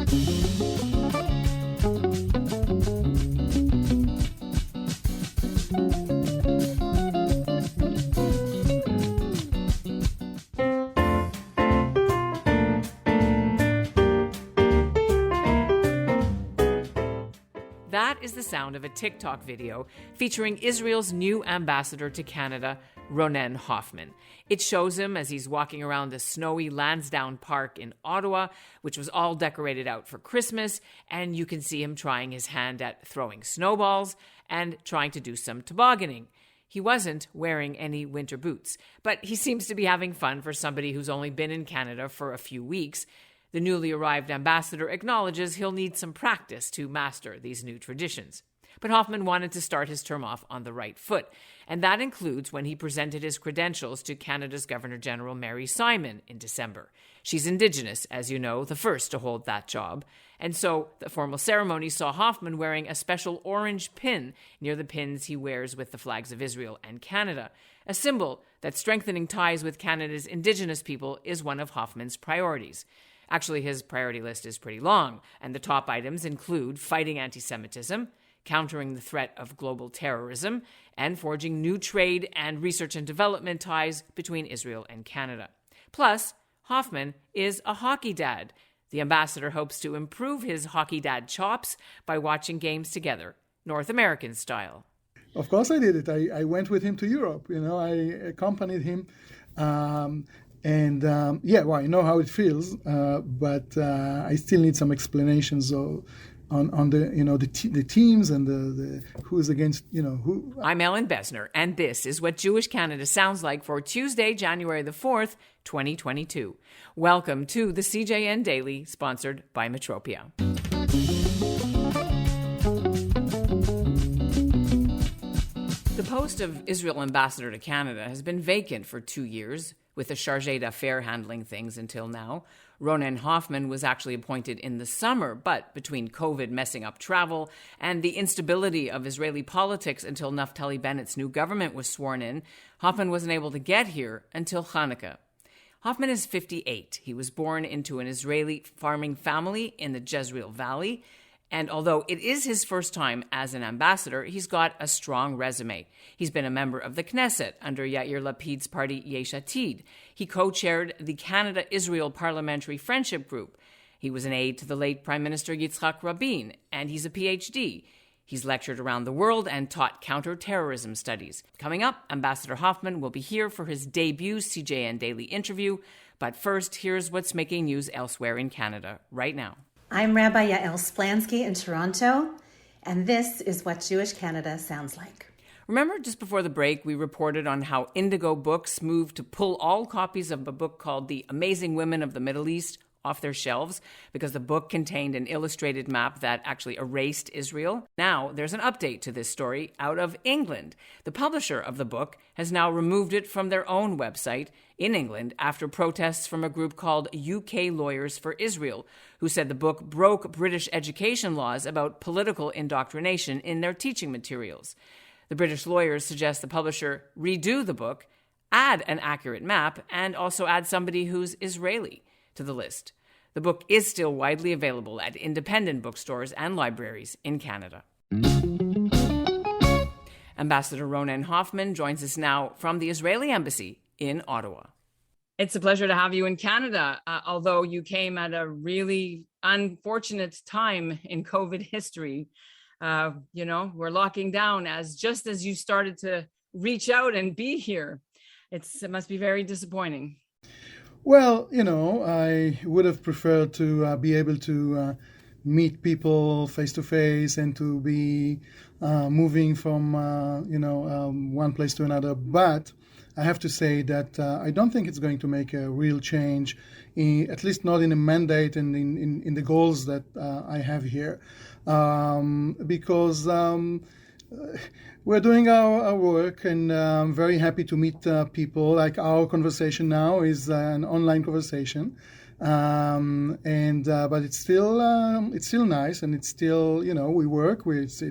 That is the sound of a TikTok video featuring Israel's new ambassador to Canada, Ronen Hoffman. It shows him as he's walking around the snowy Lansdowne Park in Ottawa, which was all decorated out for Christmas, and you can see him trying his hand at throwing snowballs and trying to do some tobogganing. He wasn't wearing any winter boots, but he seems to be having fun for somebody who's only been in Canada for a few weeks. The newly arrived ambassador acknowledges he'll need some practice to master these new traditions. But Hoffman wanted to start his term off on the right foot, and that includes when he presented his credentials to Canada's Governor-General Mary Simon in December. She's Indigenous, as you know, the first to hold that job. And so the formal ceremony saw Hoffman wearing a special orange pin near the pins he wears with the flags of Israel and Canada, a symbol that strengthening ties with Canada's Indigenous people is one of Hoffman's priorities. Actually, his priority list is pretty long, and the top items include fighting antisemitism, countering the threat of global terrorism, and forging new trade and research and development ties between Israel and Canada. Plus, Hoffman is a hockey dad. The ambassador hopes to improve his hockey dad chops by watching games together, North American style. Of course I did it. I went with him to Europe. I accompanied him. I know how it feels, but I still need some explanations on the teams and the who's against who. I'm Ellen Besner, and this is what Jewish Canada sounds like for Tuesday, January the 4th, 2022. Welcome to the CJN Daily, sponsored by Metropia. The post of Israel ambassador to Canada has been vacant for 2 years, with the chargé d'affaires handling things until now. Ronen Hoffman was actually appointed in the summer, but between COVID messing up travel and the instability of Israeli politics until Naftali Bennett's new government was sworn in, Hoffman wasn't able to get here until Hanukkah. Hoffman is 58. He was born into an Israeli farming family in the Jezreel Valley. And although it is his first time as an ambassador, he's got a strong resume. He's been a member of the Knesset under Yair Lapid's party Yesh Atid. He co-chaired the Canada-Israel Parliamentary Friendship Group. He was an aide to the late Prime Minister Yitzhak Rabin, and he's a PhD. He's lectured around the world and taught counter-terrorism studies. Coming up, Ambassador Hoffman will be here for his debut CJN Daily interview. But first, here's what's making news elsewhere in Canada right now. I'm Rabbi Yael Splansky in Toronto, and this is what Jewish Canada sounds like. Remember, just before the break, we reported on how Indigo Books moved to pull all copies of a book called The Amazing Women of the Middle East off their shelves because the book contained an illustrated map that actually erased Israel. Now, there's an update to this story out of England. The publisher of the book has now removed it from their own website in England after protests from a group called UK Lawyers for Israel, who said the book broke British education laws about political indoctrination in their teaching materials. The British lawyers suggest the publisher redo the book, add an accurate map, and also add somebody who's Israeli to the list. The book is still widely available at independent bookstores and libraries in Canada. Ambassador Ronen Hoffman joins us now from the Israeli Embassy in Ottawa. It's a pleasure to have you in Canada, although you came at a really unfortunate time in COVID history. We're locking down just as you started to reach out and be here. It must be very disappointing. Well, I would have preferred to be able to meet people face to face and to be moving from, one place to another. But I have to say that I don't think it's going to make a real change, at least not in the mandate and in the goals that I have here, because we're doing our work, and I'm very happy to meet people. Like our conversation now is an online conversation, but it's still nice, and it's still we work. It's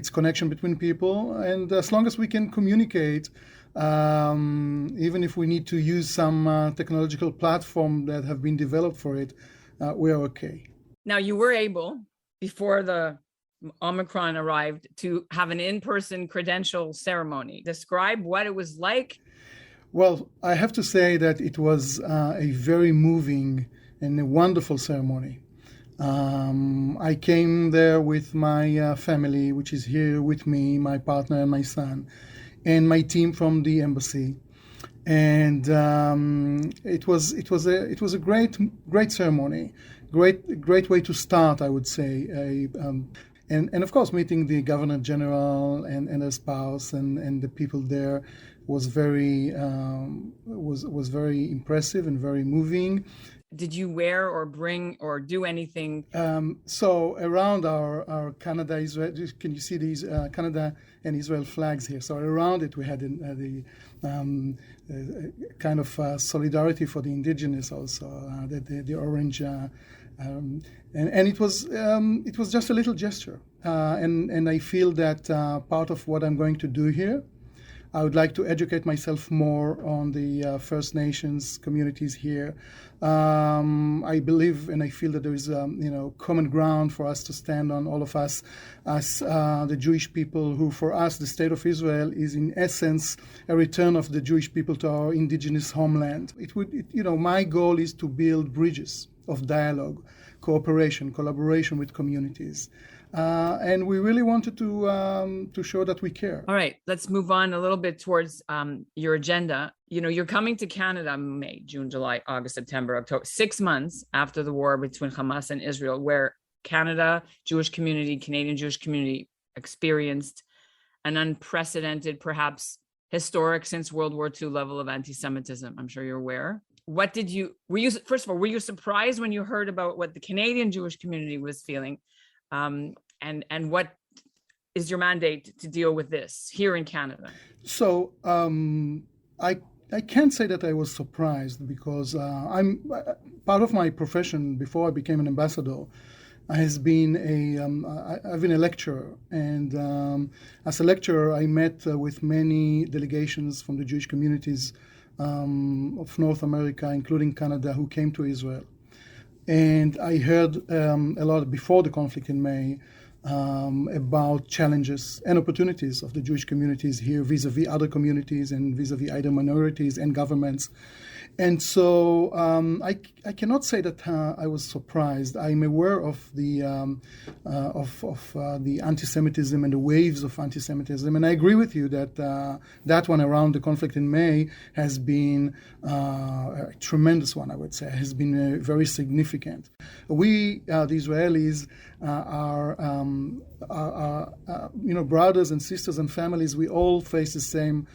connection between people, and as long as we can communicate, even if we need to use some technological platform that have been developed for it, we're okay. Now, you were able, before the Omicron arrived, to have an in-person credential ceremony. Describe what it was like. Well, I have to say that it was a very moving and a wonderful ceremony. I came there with my family, which is here with me, my partner and my son, and my team from the embassy. And it was a great ceremony, great way to start, I would say. And of course, meeting the Governor General and her spouse and the people there was very impressive and very moving. Did you wear or bring or do anything? So around our Canada, Israel, can you see these Canada and Israel flags here? So around it we had the kind of solidarity for the indigenous also, the orange, and it was just a little gesture, and I feel that part of what I'm going to do here, I would like to educate myself more on the First Nations communities here. I believe and I feel that there is, common ground for us to stand on, all of us, as the Jewish people, who, for us, the State of Israel is in essence a return of the Jewish people to our indigenous homeland. My goal is to build bridges of dialogue, cooperation, collaboration with communities. And we really wanted to show that we care. All right, let's move on a little bit towards your agenda. You're coming to Canada May, June, July, August, September, October, 6 months after the war between Hamas and Israel, where Canadian Jewish community experienced an unprecedented, perhaps historic since World War II level of antisemitism. I'm sure you're aware. Were you surprised when you heard about what the Canadian Jewish community was feeling? And what is your mandate to deal with this here in Canada? So I can't say that I was surprised, because I'm part of my profession before I became an ambassador has been I've been a lecturer, and as a lecturer I met with many delegations from the Jewish communities of North America, including Canada, who came to Israel. And I heard a lot before the conflict in May about challenges and opportunities of the Jewish communities here vis-a-vis other communities and vis-a-vis other minorities and governments. And so I cannot say that I was surprised. I'm aware of the anti-Semitism and the waves of anti-Semitism, and I agree with you that that one around the conflict in May has been a tremendous one. I would say has been very significant. We, the Israelis, are brothers and sisters and families. We all face the same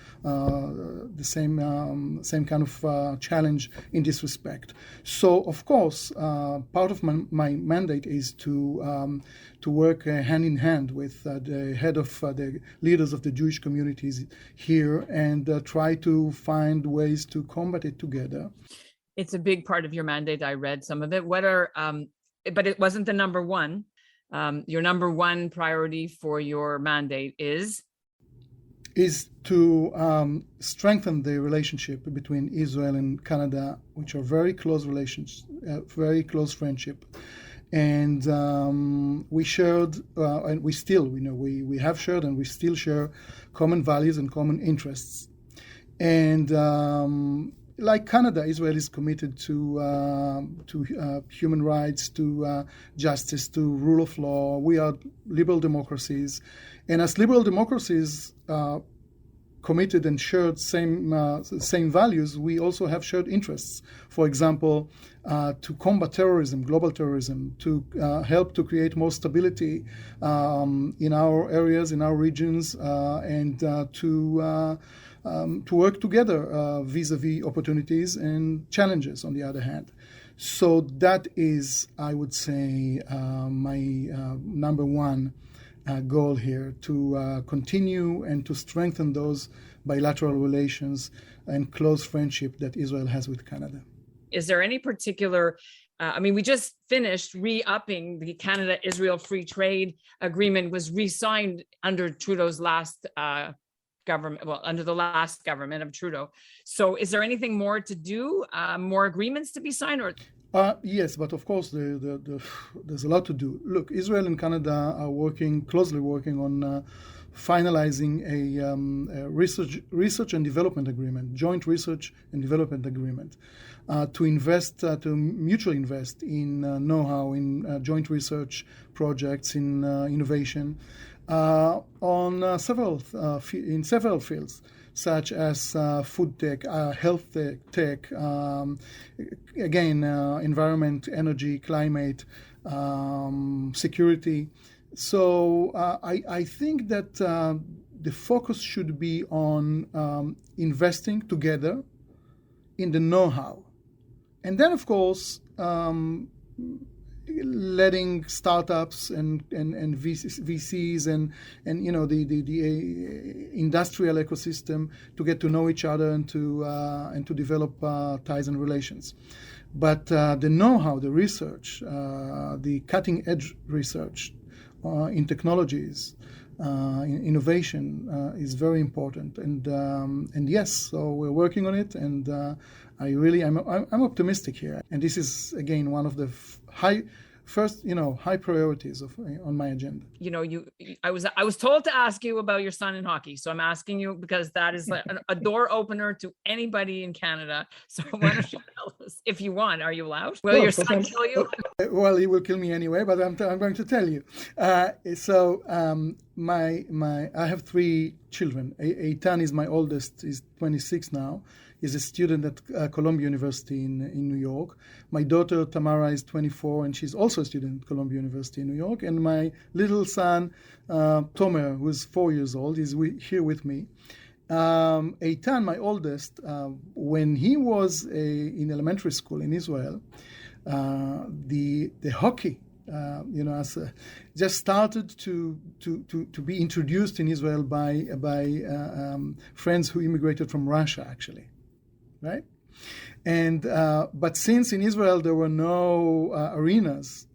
kind of challenge in this respect. So, of course, part of my mandate is to work hand in hand with the head of the leaders of the Jewish communities here and try to find ways to combat it together. It's a big part of your mandate. I read some of it. But it wasn't the number one. Your number one priority for your mandate is to strengthen the relationship between Israel and Canada, which are very close relations, very close friendship. And we shared, and we still, we have shared and we still share common values and common interests. And like Canada, Israel is committed to human rights, to justice, to rule of law. We are liberal democracies, and as liberal democracies committed and shared same values, we also have shared interests. For example, to combat terrorism, global terrorism, to help to create more stability in our areas, in our regions, and to work together vis-a-vis opportunities and challenges on the other hand. So that is, I would say, my number one goal here, to continue and to strengthen those bilateral relations and close friendship that Israel has with Canada. Is there any particular, we just finished re-upping the Canada-Israel Free Trade Agreement, was re-signed under Trudeau's last government, under the last government of Trudeau. So is there anything more to do, more agreements to be signed? Or Yes, but of course there's a lot to do. Look, Israel and Canada are closely working on finalizing a research and development agreement, joint research and development agreement, to mutually invest in know-how, in joint research projects, in innovation, in several fields, such as food tech, health tech, environment, energy, climate, security. So I think that the focus should be on investing together in the know-how. And then, of course, letting startups and VCs and the industrial ecosystem to get to know each other and to develop ties and relations. But the know-how, the research, the cutting-edge research in technologies, in innovation is very important. And yes, so we're working on it, and I'm optimistic here. And this is again one of the high priorities on my agenda. I was told to ask you about your son in hockey, so I'm asking you because that is like a door opener to anybody in Canada. So why don't you tell us, if you want? Are you allowed? Will your son kill you? Well, he will kill me anyway, but I'm going to tell you. I have three children. Eitan is my oldest. He's 26 now. He's a student at Columbia University in New York. My daughter Tamara is 24, and she's also a student at Columbia University in New York. And my little son Tomer, who's 4 years old, is here with me. Eitan, my oldest, when he was in elementary school in Israel, the hockey, just started to be introduced in Israel by friends who immigrated from Russia, actually. Right, and but since in Israel there were no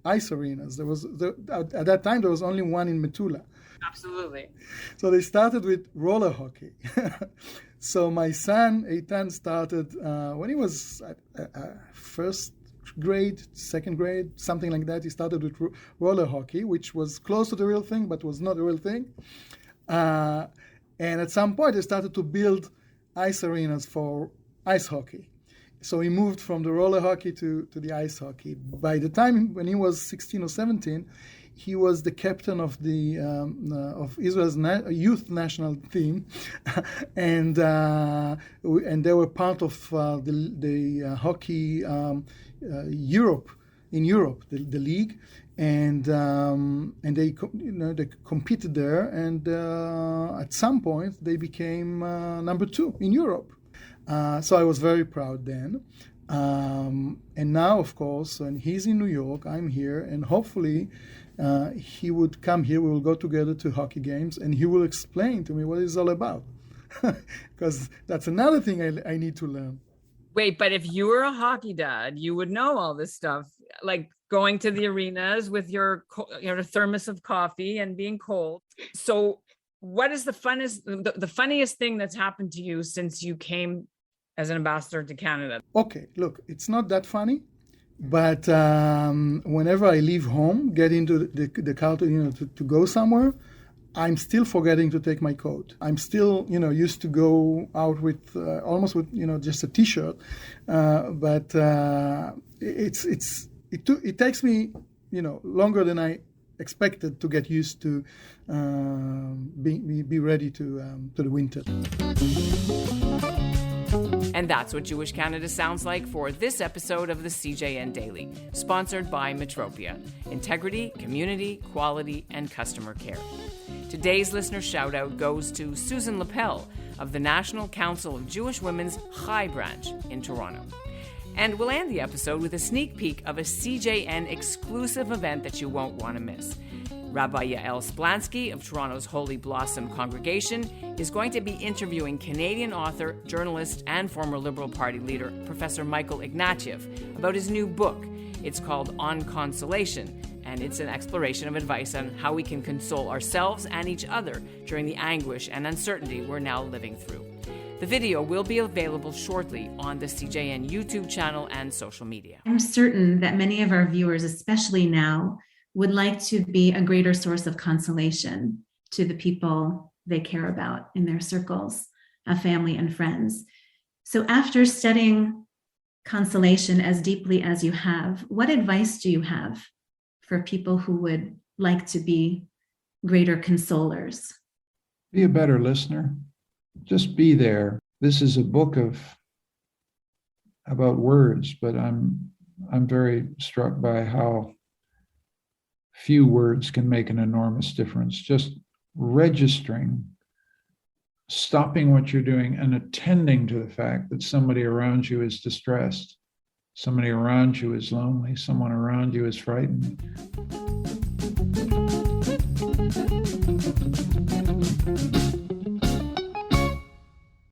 ice arenas, at that time there was only one in Metula. Absolutely. So they started with roller hockey. So my son Eitan started when he was first grade, second grade, something like that. He started with roller hockey, which was close to the real thing, but was not the real thing. And at some point they started to build ice arenas for ice hockey. So he moved from the roller hockey to the ice hockey. By the time when he was 16 or 17, he was the captain of the of Israel's youth national team, and they were part of the hockey Europe, the league, and they competed there, and at some point they became number 2 in Europe. So I was very proud then. And now, of course, when he's in New York, I'm here, and hopefully he would come here. We will go together to hockey games, and he will explain to me what it's all about. Because that's another thing I need to learn. Wait, but if you were a hockey dad, you would know all this stuff, like going to the arenas with your thermos of coffee and being cold. So what is the funniest thing that's happened to you since you came as an ambassador to Canada? Okay, look, it's not that funny, but whenever I leave home, get into the car to go somewhere, I'm still forgetting to take my coat. I'm still, used to go out with almost with, just a T-shirt, but it takes me, longer than I expected to get used to be ready to the winter. And that's what Jewish Canada sounds like for this episode of the CJN Daily, sponsored by Metropia. Integrity, community, quality, and customer care. Today's listener shout-out goes to Susan Lapel of the National Council of Jewish Women's Chai Branch in Toronto. And we'll end the episode with a sneak peek of a CJN exclusive event that you won't want to miss. Rabbi Yael Splansky of Toronto's Holy Blossom Congregation is going to be interviewing Canadian author, journalist, and former Liberal Party leader, Professor Michael Ignatieff, about his new book. It's called On Consolation, and it's an exploration of advice on how we can console ourselves and each other during the anguish and uncertainty we're now living through. The video will be available shortly on the CJN YouTube channel and social media. I'm certain that many of our viewers, especially now, would like to be a greater source of consolation to the people they care about in their circles of family and friends. So after studying consolation as deeply as you have, what advice do you have for people who would like to be greater consolers? Be a better listener. Just be there. This is a book about words, but I'm very struck by how few words can make an enormous difference. Just registering, stopping what you're doing and attending to the fact that somebody around you is distressed, somebody around you is lonely, someone around you is frightened.